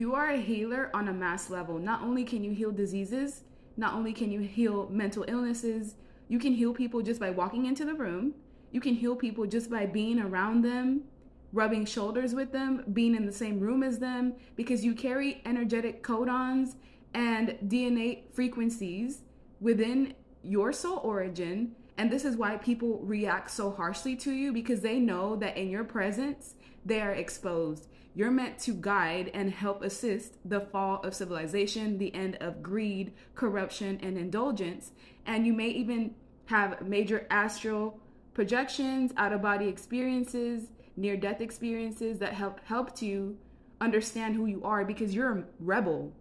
You are a healer on a mass level. Not only can you heal diseases, not only can you heal mental illnesses, you can heal people just by walking into the room. You can heal people just by being around them, rubbing shoulders with them, being in the same room as them, because you carry energetic codons and DNA frequencies within your soul origin. And this is why people react so harshly to you, because they know that in your presence, they are exposed. You're meant to guide and help assist the fall of civilization, the end of greed, corruption, and indulgence. And you may even have major astral projections, out of body experiences, near death experiences that helped you understand who you are, because you're a rebel.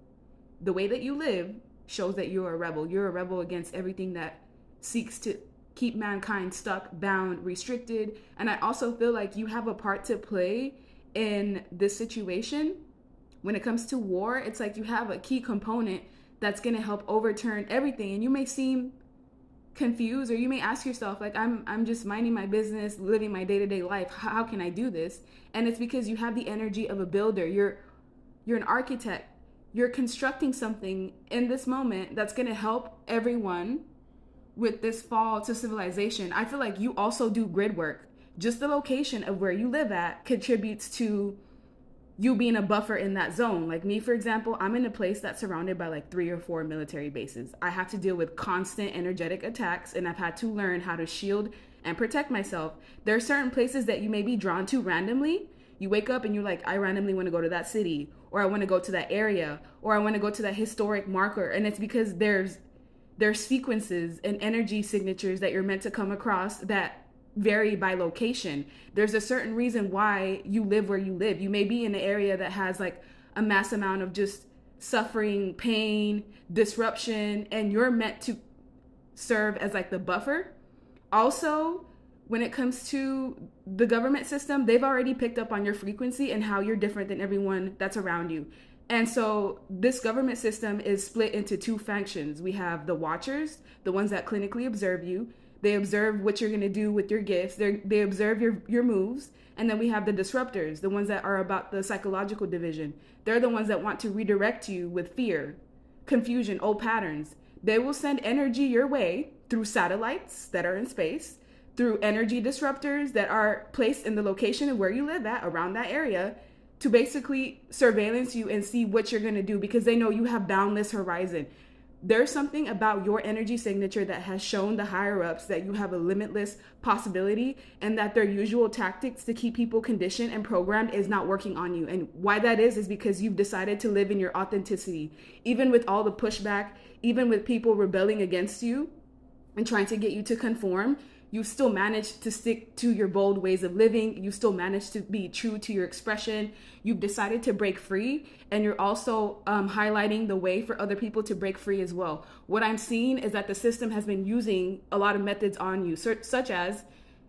The way that you live shows that you're a rebel. You're a rebel against everything that seeks to keep mankind stuck, bound, restricted. And I also feel like you have a part to play in this situation. When it comes to war, it's like you have a key component that's going to help overturn everything. And you may seem confused, or you may ask yourself, like, I'm just minding my business, living my day-to-day life. How can I do this? And it's because you have the energy of a builder. You're an architect. You're constructing something in this moment that's going to help everyone with this fall to civilization. I feel like you also do grid work. Just the location of where you live at contributes to you being a buffer in that zone. Like me, for example, I'm in a place that's surrounded by like 3 or 4 military bases. I have to deal with constant energetic attacks, and I've had to learn how to shield and protect myself. There are certain places that you may be drawn to randomly. You wake up and you're like, I randomly want to go to that city, or I want to go to that area, or I want to go to that historic marker. And it's because there's sequences and energy signatures that you're meant to come across that vary by location. There's a certain reason why you live where you live. You may be in an area that has like a mass amount of just suffering, pain, disruption, and you're meant to serve as like the buffer. Also, when it comes to the government system, they've already picked up on your frequency and how you're different than everyone that's around you. And so this government system is split into 2 factions. We have the watchers, the ones that clinically observe you. They observe what you're going to do with your gifts. They observe your moves. And then we have the disruptors, the ones that are about the psychological division. They're the ones that want to redirect you with fear, confusion, old patterns. They will send energy your way through satellites that are in space, through energy disruptors that are placed in the location of where you live at, around that area, to basically surveillance you and see what you're going to do, because they know you have boundless horizon. There's something about your energy signature that has shown the higher ups that you have a limitless possibility, and that their usual tactics to keep people conditioned and programmed is not working on you. And why that is because you've decided to live in your authenticity. Even with all the pushback, even with people rebelling against you and trying to get you to conform, you still managed to stick to your bold ways of living. You still managed to be true to your expression. You've decided to break free, and you're also highlighting the way for other people to break free as well. What I'm seeing is that the system has been using a lot of methods on you, such as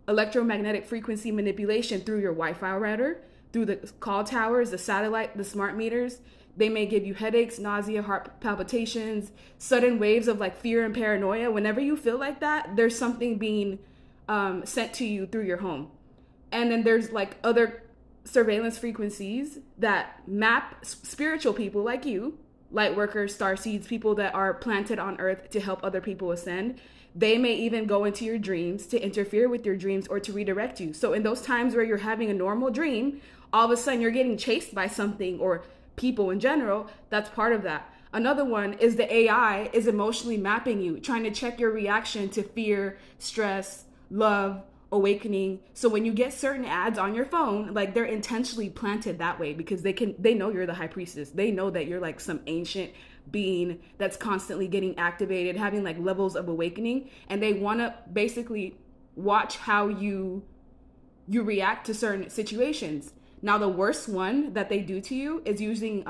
electromagnetic frequency manipulation through your Wi-Fi router, through the call towers, the satellite, the smart meters. They may give you headaches, nausea, heart palpitations, sudden waves of like fear and paranoia. Whenever you feel like that, there's something being sent to you through your home. And then there's like other surveillance frequencies that map spiritual people like you, light workers, star seeds, people that are planted on earth to help other people ascend. They may even go into your dreams to interfere with your dreams or to redirect you. So in those times where you're having a normal dream, all of a sudden you're getting chased by something, or people in general. That's part of that. Another one is the AI is emotionally mapping you, trying to check your reaction to fear, stress, love, awakening. So when you get certain ads on your phone, like, they're intentionally planted that way because they know you're the high priestess. They know that you're like some ancient being that's constantly getting activated, having like levels of awakening, and they want to basically watch how you react to certain situations. Now, the worst one that they do to you is using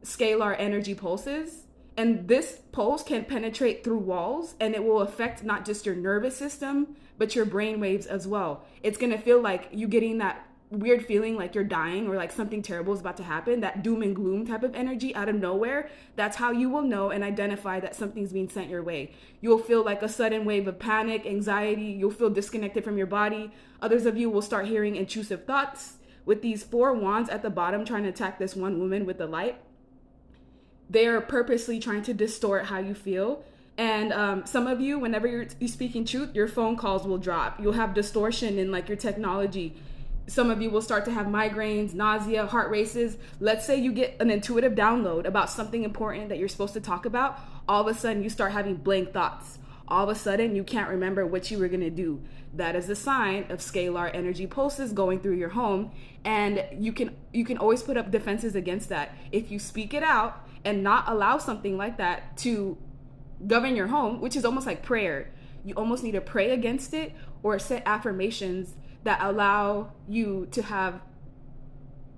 scalar energy pulses. And this pulse can penetrate through walls, and it will affect not just your nervous system, but your brain waves as well. It's going to feel like you getting that weird feeling like you're dying or like something terrible is about to happen, that doom and gloom type of energy out of nowhere. That's how you will know and identify that something's being sent your way. You'll feel like a sudden wave of panic, anxiety. You'll feel disconnected from your body. Others of you will start hearing intrusive thoughts, with these 4 wands at the bottom trying to attack this one woman with the light. They're purposely trying to distort how you feel. And some of you, whenever you're speaking truth, your phone calls will drop. You'll have distortion in like your technology. Some of you will start to have migraines, nausea, heart races. Let's say you get an intuitive download about something important that you're supposed to talk about. All of a sudden you start having blank thoughts. All of a sudden you can't remember what you were going to do. That is a sign of scalar energy pulses going through your home. And you can always put up defenses against that. If you speak it out and not allow something like that to govern your home, which is almost like prayer. You almost need to pray against it or set affirmations that allow you to have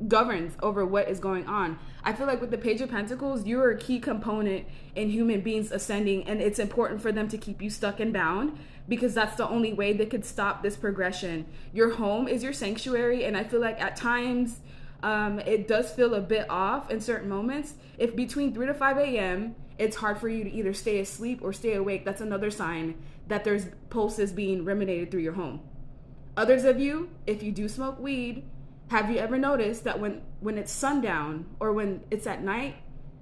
governs over what is going on. I feel like with the Page of Pentacles, you're a key component in human beings ascending, and it's important for them to keep you stuck and bound because that's the only way they could stop this progression. Your home is your sanctuary, and I feel like at times it does feel a bit off in certain moments. If between 3 to 5 a.m. it's hard for you to either stay asleep or stay awake, that's another sign that there's pulses being ruminated through your home. Others of you, if you do smoke weed, have you ever noticed that when it's sundown or when it's at night,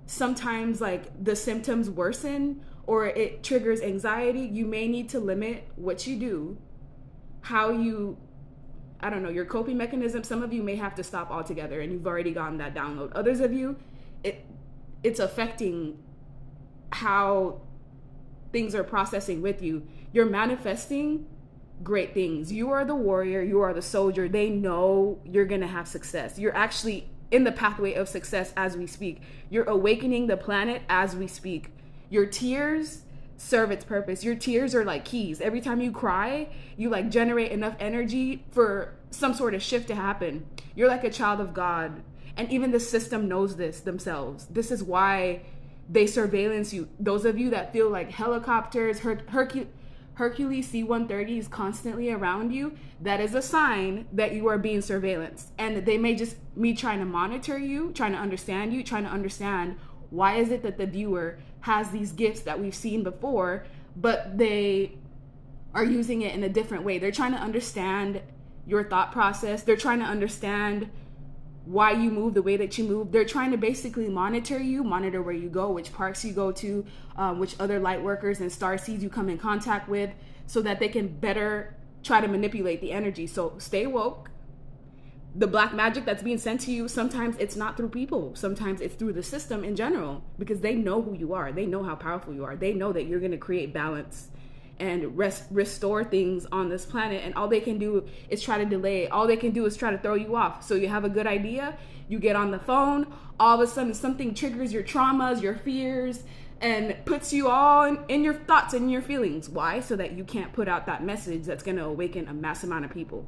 sometimes like the symptoms worsen or it triggers anxiety? You may need to limit what you do, how you, I don't know, your coping mechanism. Some of you may have to stop altogether and you've already gotten that download. Others of you, it's affecting how things are processing with you. You're manifesting great things. You are the warrior, you are the soldier. They know you're gonna have success. You're actually in the pathway of success as we speak. You're awakening the planet as we speak. Your tears serve its purpose. Your tears are like keys. Every time you cry, you like generate enough energy for some sort of shift to happen. You're like a child of God. And even the system knows this themselves. This is why they surveillance you. Those of you that feel like helicopters, Hercules C-130 is constantly around you, that is a sign that you are being surveillanced. And they may just be trying to monitor you, trying to understand you, trying to understand why is it that the viewer has these gifts that we've seen before, but they are using it in a different way. They're trying to understand your thought process. They're trying to understand why you move the way that you move. They're trying to basically monitor you, monitor where you go, which parks you go to, which other light workers and star seeds you come in contact with, so that they can better try to manipulate the energy. So stay woke. The black magic that's being sent to you, sometimes it's not through people. Sometimes it's through the system in general, because they know who you are. They know how powerful you are. They know that you're going to create balance and restore things on this planet, and all they can do is try to delay. All they can do is try to throw you off. So you have a good idea, you get on the phone, all of a sudden something triggers your traumas, your fears, and puts you all in your thoughts and your feelings. Why? So that you can't put out that message that's going to awaken a mass amount of people.